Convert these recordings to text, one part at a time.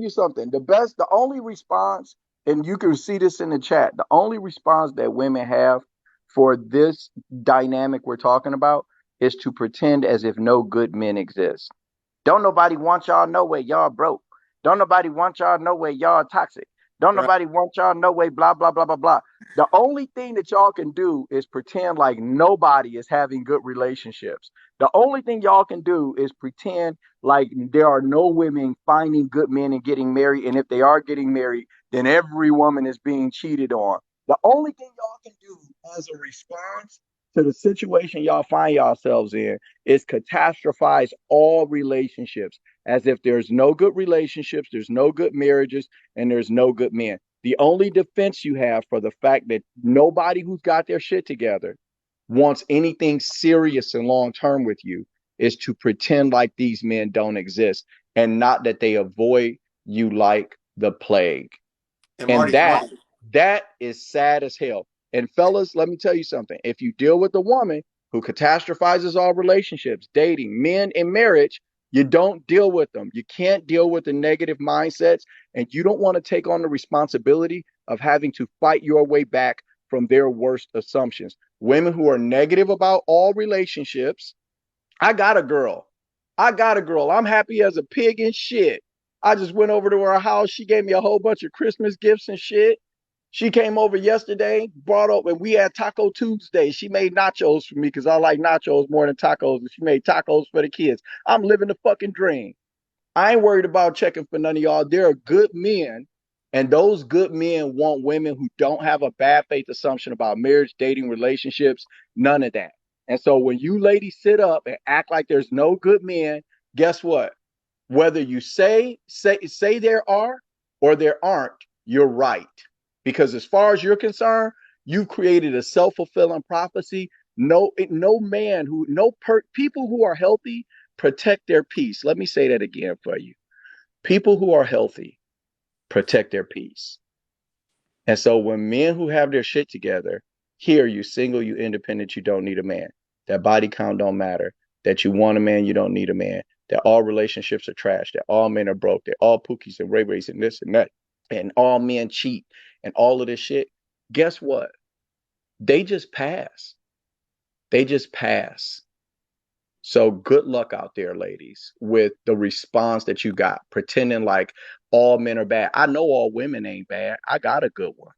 you something. The only response, and you can see this in the chat, the only response that women have for this dynamic we're talking about is to pretend as if no good men exist. Don't nobody want y'all no way. Y'all broke. Don't nobody want y'all no way. Y'all toxic. Don't Right. nobody want y'all no way. Blah blah blah blah blah. The only thing that y'all can do is pretend like nobody is having good relationships. The only thing y'all can do is pretend like there are no women finding good men and getting married. And if they are getting married, then every woman is being cheated on. The only thing y'all can do as a response to the situation y'all find yourselves in is catastrophize all relationships as if there's no good relationships, there's no good marriages, and there's no good men. The only defense you have for the fact that nobody who's got their shit together wants anything serious and long term with you is to pretend like these men don't exist and not that they avoid you like the plague. And And Marty, Marty, that is sad as hell. And fellas, let me tell you something. If you deal with a woman who catastrophizes all relationships, dating, men, and marriage, you don't deal with them. You can't deal with the negative mindsets, and you don't want to take on the responsibility of having to fight your way back from their worst assumptions. Women who are negative about all relationships, I got a girl. I got a girl. I'm happy as a pig and shit. I just went over to her house. She gave me a whole bunch of Christmas gifts and shit. She came over yesterday, brought up, and we had Taco Tuesday. She made nachos for me because I like nachos more than tacos. And she made tacos for the kids. I'm living the fucking dream. I ain't worried about checking for none of y'all. There are good men, and those good men want women who don't have a bad faith assumption about marriage, dating, relationships, none of that. And so when you ladies sit up and act like there's no good men, guess what? Whether you say there are or there aren't, you're right. Because as far as you're concerned, you've created a self-fulfilling prophecy. No man who no people who are healthy protect their peace. Let me say that again for you. People who are healthy protect their peace. And so when men who have their shit together hear you single, you independent, you don't need a man. That body count don't matter. That you want a man, you don't need a man. That all relationships are trash. That all men are broke. That all pookies and ray rays and this and that. And all men cheat and all of this shit. Guess what? They just pass. They just pass. So good luck out there, ladies, with the response that you got, pretending like all men are bad. I know all women ain't bad. I got a good one,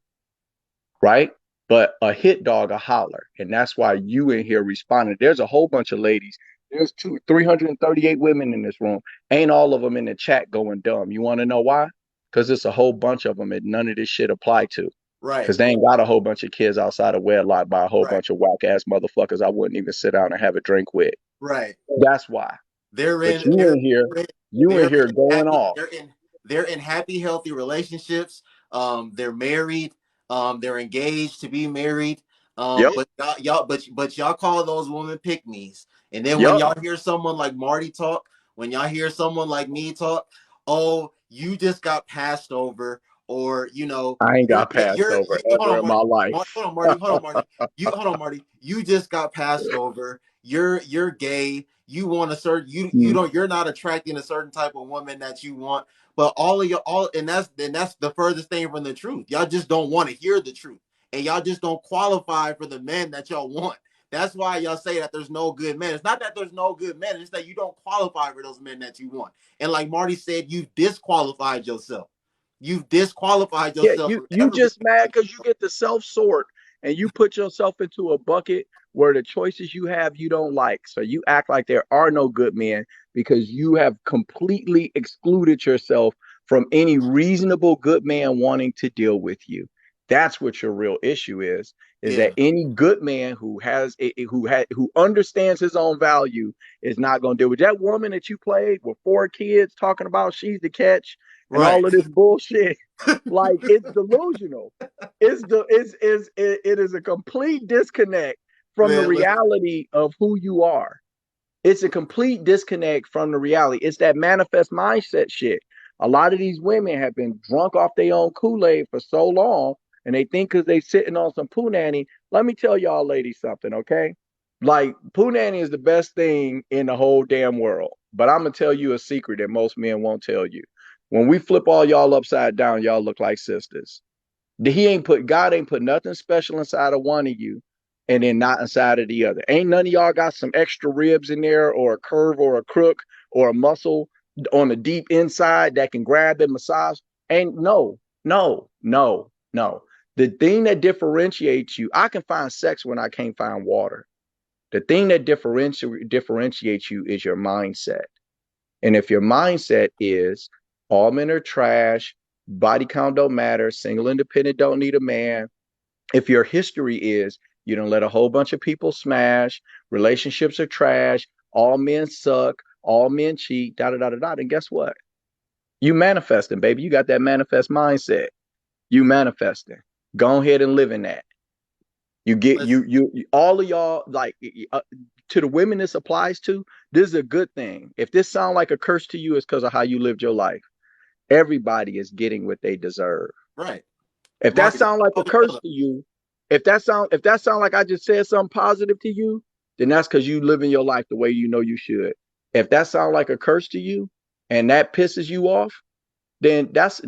right? But a hit dog, a holler. And that's why you in here responding. There's a whole bunch of ladies. There's 338 women in this room. Ain't all of them in the chat going dumb. You want to know why? Because it's a whole bunch of them and none of this shit apply to. right, Because they ain't got a whole bunch of kids outside of wedlock by a whole right, bunch of whack ass motherfuckers I wouldn't even sit down and have a drink with. right. That's why. They're But in, they're, you in they're here in going happy, off. they're in happy, healthy relationships. They're married. They're engaged to be married. Yep, But y'all call those women pick me's. And then when yep. y'all hear someone like Marty talk, when y'all hear someone like me talk, oh, you just got passed over, or I ain't got passed over hold ever on, in my Marty, life. hold on, Marty, hold on, Marty, you just got passed over. You're gay. You want a certain you Mm. don't you're not attracting a certain type of woman that you want. But all of your all and that's the furthest thing from the truth. Y'all just don't want to hear the truth, and y'all just don't qualify for the men that y'all want. That's why y'all say that there's no good men. It's not that there's no good men. It's that you don't qualify for those men that you want. And like Marty said, you've disqualified yourself. You've disqualified Yeah, yourself from you ever being. just mad because you get the self sort and you put yourself into a bucket where the choices you have you don't like. So you act like there are no good men because you have completely excluded yourself from any reasonable good man wanting to deal with you. That's what your real issue is that Yeah, any good man who understands his own value is not going to deal with that woman that you played with 4 kids talking about she's the catch and right. all of this bullshit. Like it's delusional. It is a complete disconnect from the Man, listen. reality of who you are. It's a complete disconnect from the reality. It's that manifest mindset shit. A lot of these women have been drunk off their own Kool-Aid for so long, and they think because they sitting on some poo nanny. Let me tell y'all ladies something, okay? Like poo nanny is the best thing in the whole damn world. But I'm gonna tell you a secret that most men won't tell you. When we flip all y'all upside down, y'all look like sisters. God ain't put nothing special inside of one of you and then not inside of the other. Ain't none of y'all got some extra ribs in there or a curve or a crook or a muscle on the deep inside that can grab and massage. Ain't no. The thing that differentiates you, I can find sex when I can't find water. The thing that differentiates you is your mindset. And if your mindset is all men are trash, body count don't matter, single independent don't need a man. If your history is you don't let a whole bunch of people smash, relationships are trash, all men suck, all men cheat, da da da da da, then guess what? You manifesting, baby. You got that manifest mindset. You manifesting. Go ahead and live in that. You get Listen, all of y'all like to the women this applies to. This is a good thing. If this sound like a curse to you, it's because of how you lived your life. Everybody is getting what they deserve. right. If that Marty, that's sound like a how we curse feeling. to you, if that sound like I just said something positive to you, then that's because you living your life the way you know you should. If that sound like a curse to you, and that pisses you off, then that's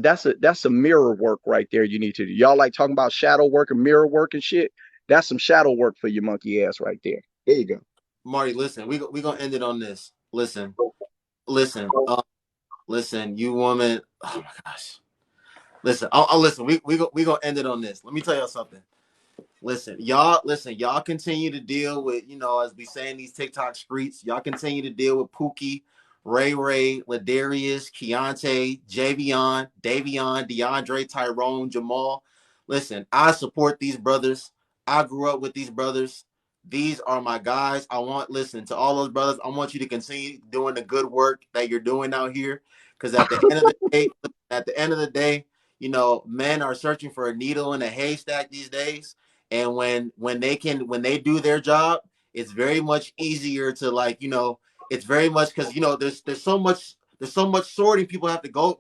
a mirror work right there. You need to do. Y'all like talking about shadow work and mirror work and shit. That's some shadow work for your monkey ass right there. There you go. Marty, listen, we gonna end it on this. Listen, listen, you woman. Oh my gosh. Listen, I'll listen. We gonna end it on this. Let me tell y'all something. Listen, y'all continue to deal with, as we say in these TikTok streets, y'all continue to deal with Pookie, Ray Ray, Ladarius, Keontae, Javion, Davion, DeAndre, Tyrone, Jamal. Listen, I support these brothers. I grew up with these brothers. These are my guys. Listen, to all those brothers, I want you to continue doing the good work that you're doing out here. Because at the end of the day, men are searching for a needle in a haystack these days, and when they do their job, it's very much easier to, it's very much because there's so much sorting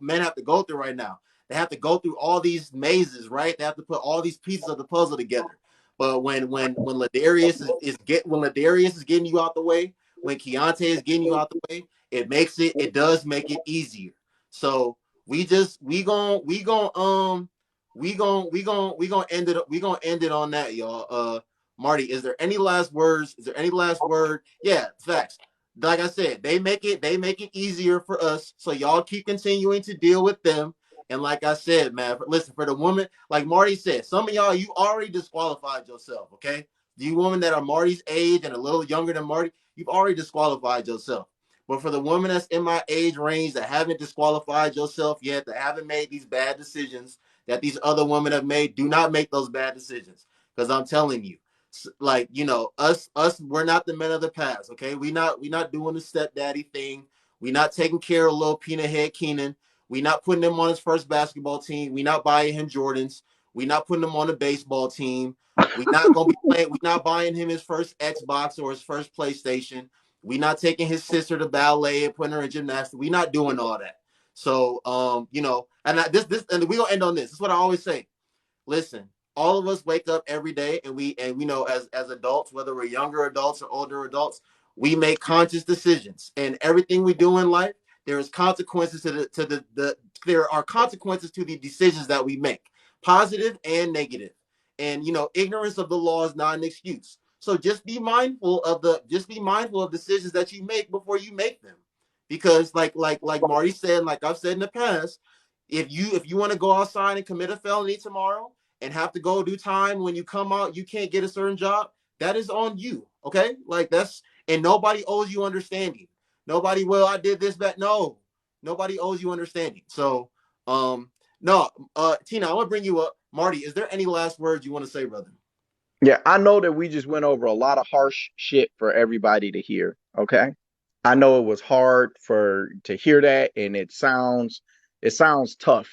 men have to go through right now. They have to go through all these mazes, right? They have to put all these pieces of the puzzle together. But when Ladarius is getting you out the way, when Keontae is getting you out the way, it does make it easier. So we gonna end it on that, y'all. Marty, is there any last words? Is there any last word? Yeah, facts. Like I said, they make it easier for us, so y'all keep continuing to deal with them. And like I said, man, listen, for the woman, like Marty said, some of y'all, you already disqualified yourself, okay? You women that are Marty's age and a little younger than Marty, you've already disqualified yourself. But for the women that's in my age range that haven't disqualified yourself yet, that haven't made these bad decisions that these other women have made, do not make those bad decisions. Because I'm telling you, like, we're not the men of the past. Okay, we not doing the stepdaddy thing. We not taking care of little peanut head Keenan. We not putting him on his first basketball team. We not buying him Jordans. We not putting him on the baseball team. We not gonna be playing. We not buying him his first Xbox or his first PlayStation. We not taking his sister to ballet and putting her in gymnastics. We not doing all that. So, and we gonna end on this. This is what I always say. Listen, all of us wake up every day, as adults, whether we're younger adults or older adults, we make conscious decisions, and everything we do in life, there is consequences there are consequences to the decisions that we make, positive and negative. And ignorance of the law is not an excuse. So just be mindful of decisions that you make before you make them. Because like Marty said, like I've said in the past, if you want to go outside and commit a felony tomorrow and have to go do time, when you come out you can't get a certain job, that is on you. Okay, like that's and nobody owes you understanding. Nobody will. I did this, that. No, nobody owes you understanding. So, no, Tina, I want to bring you up. Marty, is there any last words you want to say, brother? Yeah, I know that we just went over a lot of harsh shit for everybody to hear. Okay. I know it was hard for to hear that, and it sounds tough,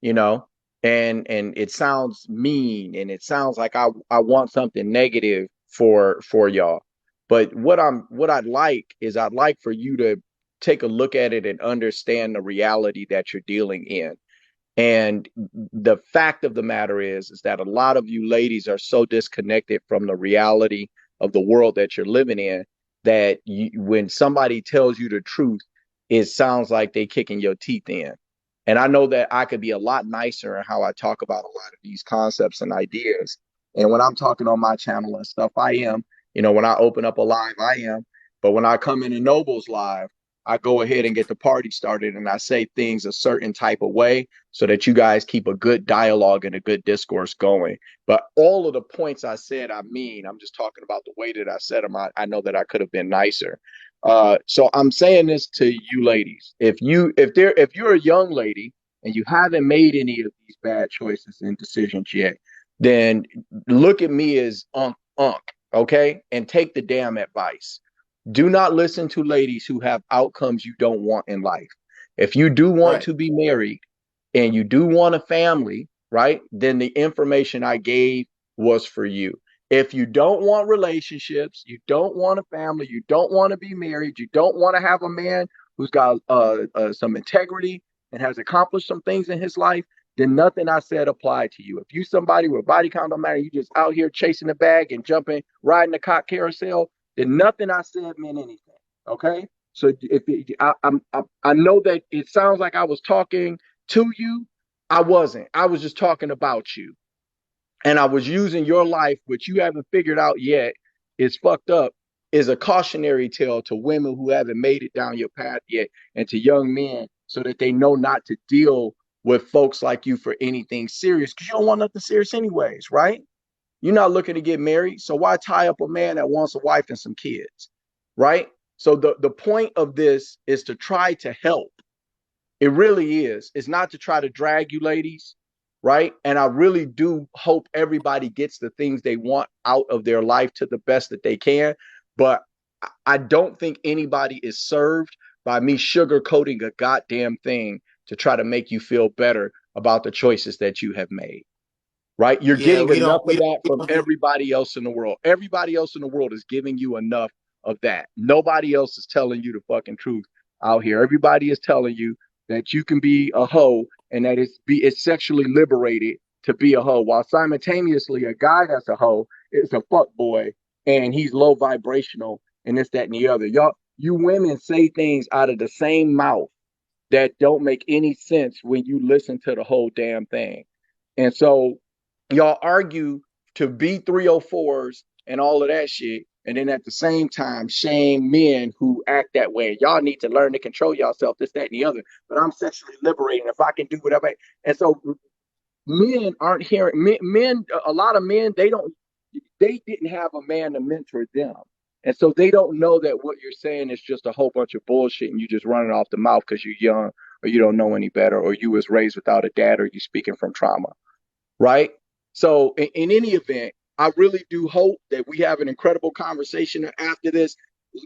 you know, and it sounds mean, and it sounds like I want something negative for y'all. But what I'd like is I'd like for you to take a look at it and understand the reality that you're dealing in. And the fact of the matter is that a lot of you ladies are so disconnected from the reality of the world that you're living in that when somebody tells you the truth, it sounds like they kicking your teeth in. And I know that I could be a lot nicer in how I talk about a lot of these concepts and ideas. And when I'm talking on my channel and stuff, I am. When I open up a live, I am. But when I come in Noble's live, I go ahead and get the party started and I say things a certain type of way so that you guys keep a good dialogue and a good discourse going. But all of the points I said, I'm just talking about the way that I said them. I know that I could have been nicer. So I'm saying this to you ladies. If you're a young lady and you haven't made any of these bad choices and decisions yet, then look at me as unk, okay? And take the damn advice. Do not listen to ladies who have outcomes you don't want in life. If you do want Right. to be married and you do want a family, right? Then the information I gave was for you. If you don't want relationships, you don't want a family, you don't want to be married, you don't want to have a man who's got some integrity and has accomplished some things in his life, then nothing I said applied to you. If you somebody with body count don't matter, you just out here chasing the bag and jumping, riding the cock carousel, then nothing I said meant anything. Okay. So I know that it sounds like I was talking to you. I wasn't. I was just talking about you. And I was using your life, which you haven't figured out yet is fucked up, is a cautionary tale to women who haven't made it down your path yet and to young men so that they know not to deal with folks like you for anything serious because you don't want nothing serious anyways, right? You're not looking to get married. So why tie up a man that wants a wife and some kids, right? So the point of this is to try to help. It really is. It's not to try to drag you ladies, right? And I really do hope everybody gets the things they want out of their life to the best that they can. But I don't think anybody is served by me sugarcoating a goddamn thing to try to make you feel better about the choices that you have made, right? You're Yeah, getting we enough don't of we don't, that we from don't do everybody else in the world. Everybody else in the world is giving you enough of that. Nobody else is telling you the fucking truth out here. Everybody is telling you that you can be a hoe and that it's sexually liberated to be a hoe, while simultaneously a guy that's a hoe is a fuck boy and he's low vibrational and this, that, and the other. You women say things out of the same mouth that don't make any sense when you listen to the whole damn thing. And so y'all argue to be 304s and all of that shit. And then at the same time, shame men who act that way. Y'all need to learn to control yourself, this, that, and the other. But I'm sexually liberating if I can do whatever. And so men aren't hearing men, a lot of men, they didn't have a man to mentor them. And so they don't know that what you're saying is just a whole bunch of bullshit and you just running off the mouth because you're young or you don't know any better or you was raised without a dad or you speaking from trauma, right? So in any event, I really do hope that we have an incredible conversation after this.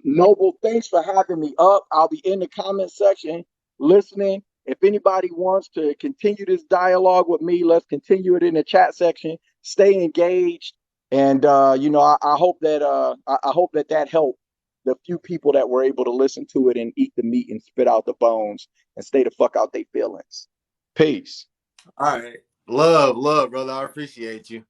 Noble, thanks for having me up. I'll be in the comment section listening. If anybody wants to continue this dialogue with me, let's continue it in the chat section. Stay engaged, and I hope that I hope that that helped the few people that were able to listen to it and eat the meat and spit out the bones and stay the fuck out their feelings. Peace. all right. Love, brother. I appreciate you.